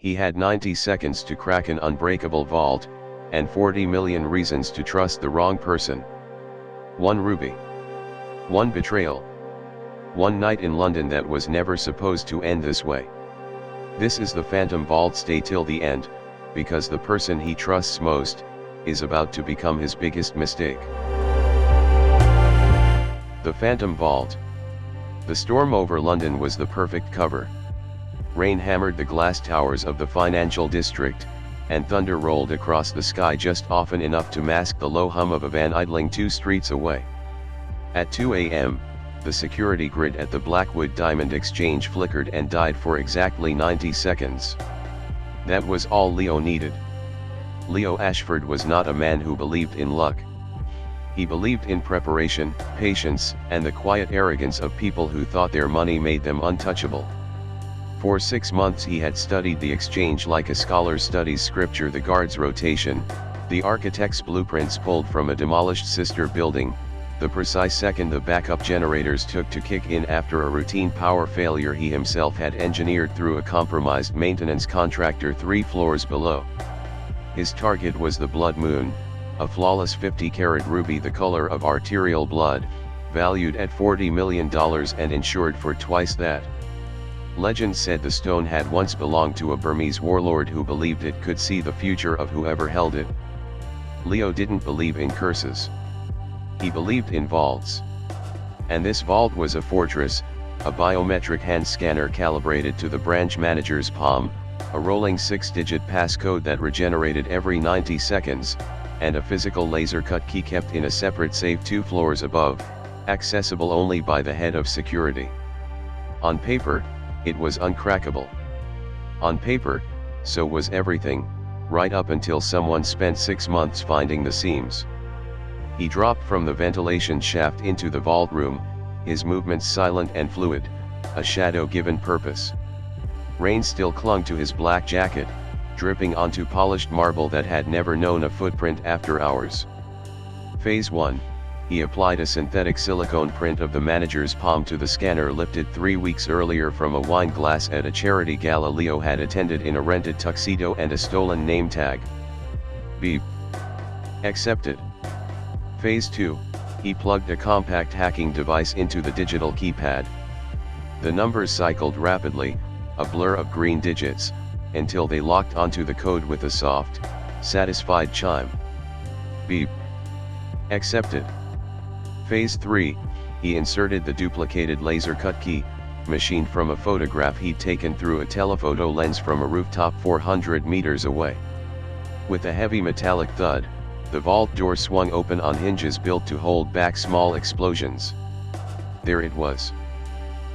He had 90 seconds to crack an unbreakable vault, and 40 million reasons to trust the wrong person. 1 ruby. 1 betrayal. 1 night in London that was never supposed to end this way. This is the Phantom Vault. Stay till the end, because the person he trusts most is about to become his biggest mistake. The Phantom Vault. The storm over London was the perfect cover. Rain hammered the glass towers of the financial district, and thunder rolled across the sky just often enough to mask the low hum of a van idling 2 streets away. At 2 a.m., the security grid at the Blackwood Diamond Exchange flickered and died for exactly 90 seconds. That was all Leo needed. Leo Ashford was not a man who believed in luck. He believed in preparation, patience, and the quiet arrogance of people who thought their money made them untouchable. For 6 months he had studied the exchange like a scholar studies scripture, the guard's rotation, the architect's blueprints pulled from a demolished sister building, the precise second the backup generators took to kick in after a routine power failure he himself had engineered through a compromised maintenance contractor 3 floors below. His target was the blood moon, a flawless 50-carat ruby the color of arterial blood, valued at $40 million and insured for twice that. Legend said the stone had once belonged to a Burmese warlord who believed it could see the future of whoever held it. Leo didn't believe in curses. He believed in vaults. And this vault was a fortress, a biometric hand scanner calibrated to the branch manager's palm, a rolling 6-digit passcode that regenerated every 90 seconds, and a physical laser-cut key kept in a separate safe 2 floors above, accessible only by the head of security. On paper, it was uncrackable. On paper, so was everything, right up until someone spent 6 months finding the seams. He dropped from the ventilation shaft into the vault room, his movements silent and fluid, a shadow given purpose. Rain still clung to his black jacket, dripping onto polished marble that had never known a footprint after hours. Phase 1. He applied a synthetic silicone print of the manager's palm to the scanner lifted 3 weeks earlier from a wine glass at a charity gala Leo had attended in a rented tuxedo and a stolen name tag. Beep. Accepted. Phase 2. He plugged a compact hacking device into the digital keypad. The numbers cycled rapidly, a blur of green digits, until they locked onto the code with a soft, satisfied chime. Beep. Accepted. Phase 3, he inserted the duplicated laser-cut key, machined from a photograph he'd taken through a telephoto lens from a rooftop 400 meters away. With a heavy metallic thud, the vault door swung open on hinges built to hold back small explosions. There it was.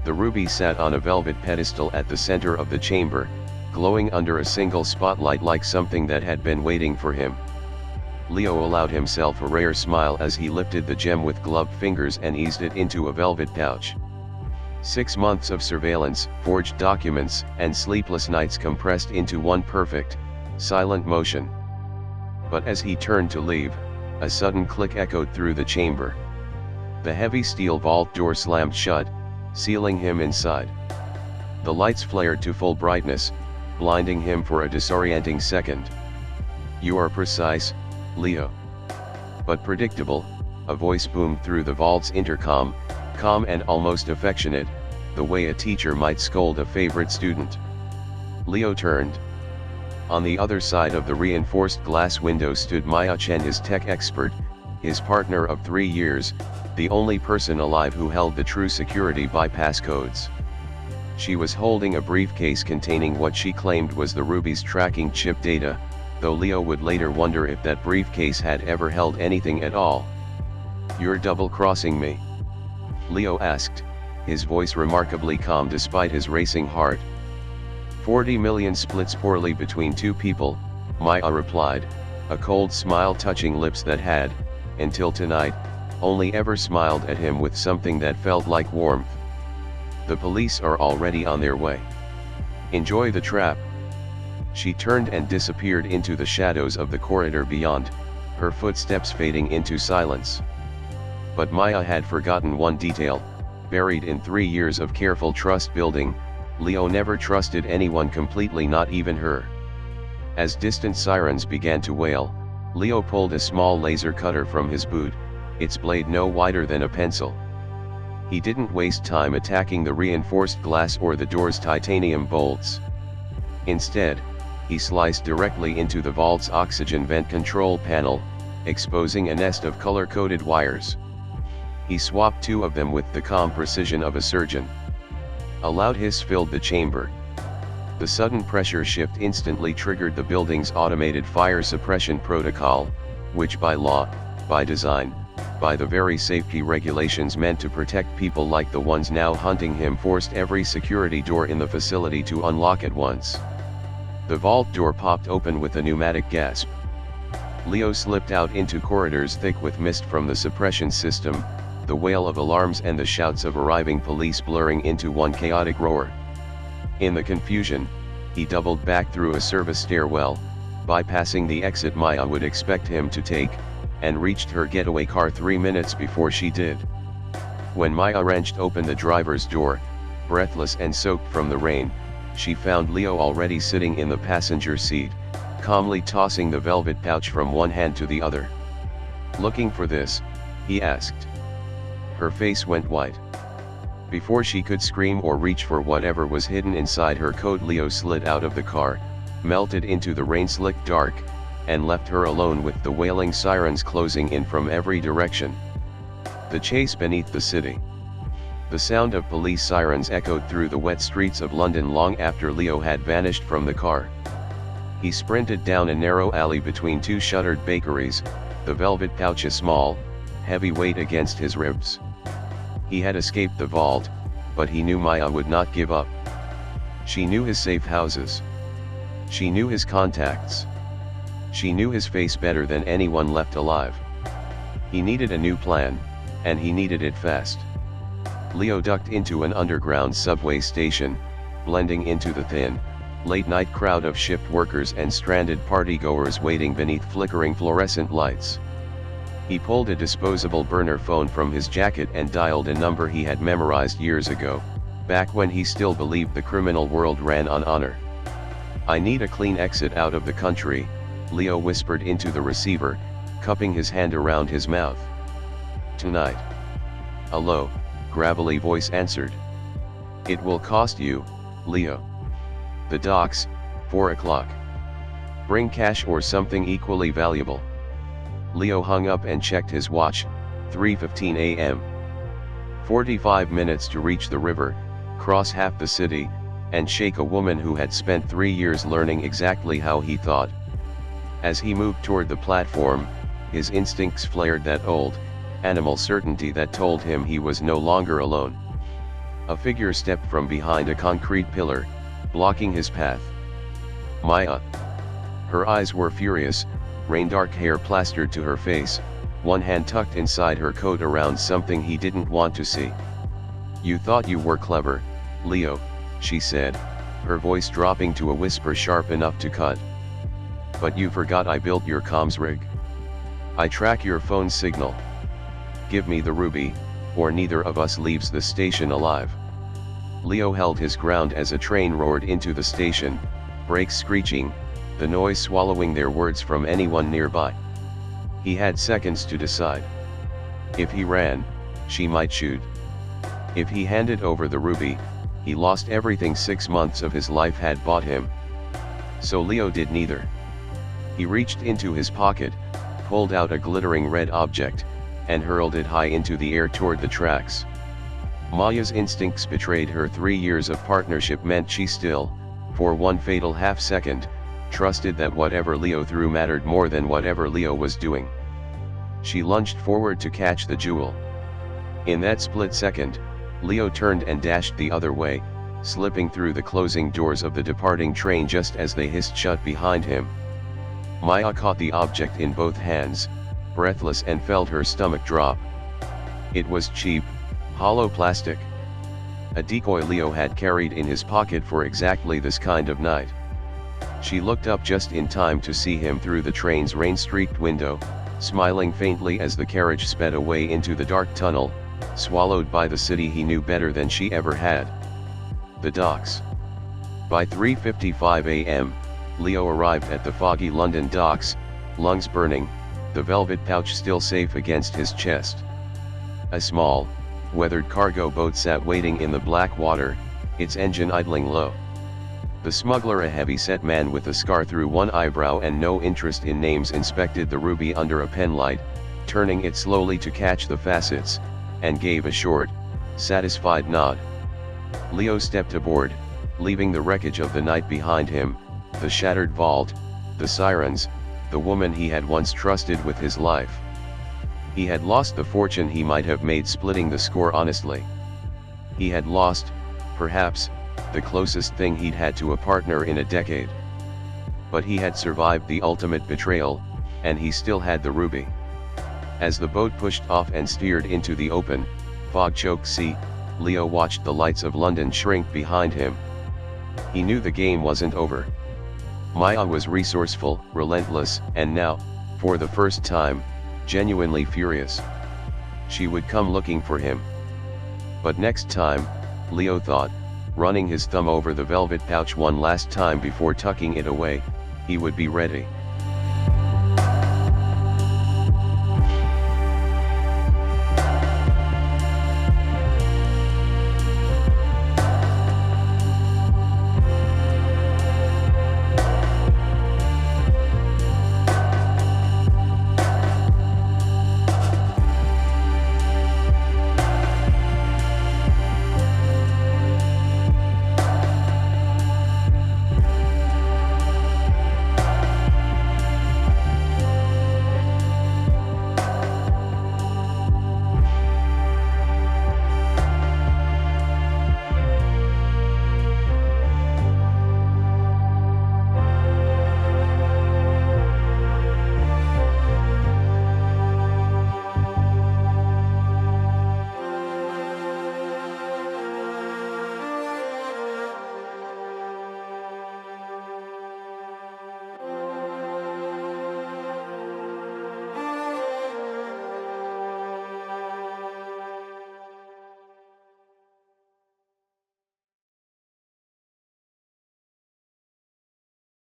The ruby sat on a velvet pedestal at the center of the chamber, glowing under a single spotlight like something that had been waiting for him. Leo allowed himself a rare smile as he lifted the gem with gloved fingers and eased it into a velvet pouch. 6 months of surveillance, forged documents, and sleepless nights compressed into one perfect, silent motion. But as he turned to leave, a sudden click echoed through the chamber. The heavy steel vault door slammed shut, sealing him inside. The lights flared to full brightness, blinding him for a disorienting second. "You are precise, Leo." But predictable, a voice boomed through the vault's intercom, calm and almost affectionate, the way a teacher might scold a favorite student. Leo turned. On the other side of the reinforced glass window stood Maya Chen, his tech expert, his partner of 3 years, the only person alive who held the true security bypass codes. She was holding a briefcase containing what she claimed was the ruby's tracking chip data, though Leo would later wonder if that briefcase had ever held anything at all. "You're double-crossing me?" Leo asked, his voice remarkably calm despite his racing heart. 40 million splits poorly between 2 people, Maya replied, a cold smile touching lips that had, until tonight, only ever smiled at him with something that felt like warmth. "The police are already on their way. Enjoy the trap." She turned and disappeared into the shadows of the corridor beyond, her footsteps fading into silence. But Maya had forgotten one detail, buried in 3 years of careful trust building, Leo never trusted anyone completely, not even her. As distant sirens began to wail, Leo pulled a small laser cutter from his boot, its blade no wider than a pencil. He didn't waste time attacking the reinforced glass or the door's titanium bolts. Instead, he sliced directly into the vault's oxygen vent control panel, exposing a nest of color-coded wires. He swapped two of them with the calm precision of a surgeon. A loud hiss filled the chamber. The sudden pressure shift instantly triggered the building's automated fire suppression protocol, which by law, by design, by the very safety regulations meant to protect people like the ones now hunting him, forced every security door in the facility to unlock at once. The vault door popped open with a pneumatic gasp. Leo slipped out into corridors thick with mist from the suppression system, the wail of alarms and the shouts of arriving police blurring into one chaotic roar. In the confusion, he doubled back through a service stairwell, bypassing the exit Maya would expect him to take, and reached her getaway car 3 minutes before she did. When Maya wrenched open the driver's door, breathless and soaked from the rain, she found Leo already sitting in the passenger seat, calmly tossing the velvet pouch from one hand to the other. "Looking for this?" he asked. Her face went white. Before she could scream or reach for whatever was hidden inside her coat, Leo slid out of the car, melted into the rain-slicked dark, and left her alone with the wailing sirens closing in from every direction. The chase beneath the city. The sound of police sirens echoed through the wet streets of London long after Leo had vanished from the car. He sprinted down a narrow alley between two shuttered bakeries, the velvet pouch a small, heavy weight against his ribs. He had escaped the vault, but he knew Maya would not give up. She knew his safe houses. She knew his contacts. She knew his face better than anyone left alive. He needed a new plan, and he needed it fast. Leo ducked into an underground subway station, blending into the thin, late-night crowd of shift workers and stranded partygoers waiting beneath flickering fluorescent lights. He pulled a disposable burner phone from his jacket and dialed a number he had memorized years ago, back when he still believed the criminal world ran on honor. "I need a clean exit out of the country," Leo whispered into the receiver, cupping his hand around his mouth. "Tonight." A low, gravelly voice answered. "It will cost you, Leo. The docks, 4 o'clock. Bring cash or something equally valuable." Leo hung up and checked his watch, 3:15 a.m. 45 minutes to reach the river, cross half the city, and shake a woman who had spent 3 years learning exactly how he thought. As he moved toward the platform, his instincts flared that old, animal certainty that told him he was no longer alone. A figure stepped from behind a concrete pillar, blocking his path. Maya. Her eyes were furious, rain-dark hair plastered to her face, one hand tucked inside her coat around something he didn't want to see. "You thought you were clever, Leo," she said, her voice dropping to a whisper sharp enough to cut. "But you forgot I built your comms rig. I track your phone signal. Give me the ruby, or neither of us leaves the station alive." Leo held his ground as a train roared into the station, brakes screeching, the noise swallowing their words from anyone nearby. He had seconds to decide. If he ran, she might shoot. If he handed over the ruby, he lost everything 6 months of his life had bought him. So Leo did neither. He reached into his pocket, pulled out a glittering red object, and hurled it high into the air toward the tracks. Maya's instincts betrayed her. 3 years of partnership meant she still, for one fatal half-second, trusted that whatever Leo threw mattered more than whatever Leo was doing. She lunged forward to catch the jewel. In that split second, Leo turned and dashed the other way, slipping through the closing doors of the departing train just as they hissed shut behind him. Maya caught the object in both hands, breathless, and felt her stomach drop. It was cheap, hollow plastic. A decoy Leo had carried in his pocket for exactly this kind of night. She looked up just in time to see him through the train's rain-streaked window, smiling faintly as the carriage sped away into the dark tunnel, swallowed by the city he knew better than she ever had. The docks. By 3:55 a.m., Leo arrived at the foggy London docks, lungs burning, the velvet pouch still safe against his chest. A small, weathered cargo boat sat waiting in the black water, its engine idling low. The smuggler, a heavy-set man with a scar through one eyebrow and no interest in names, inspected the ruby under a penlight, turning it slowly to catch the facets, and gave a short, satisfied nod. Leo stepped aboard, leaving the wreckage of the night behind him, the shattered vault, the sirens, the woman he had once trusted with his life. He had lost the fortune he might have made splitting the score honestly. He had lost, perhaps, the closest thing he'd had to a partner in a decade. But he had survived the ultimate betrayal, and he still had the ruby. As the boat pushed off and steered into the open, fog-choked sea, Leo watched the lights of London shrink behind him. He knew the game wasn't over. Maya was resourceful, relentless, and now, for the first time, genuinely furious. She would come looking for him. But next time, Leo thought, running his thumb over the velvet pouch one last time before tucking it away, he would be ready.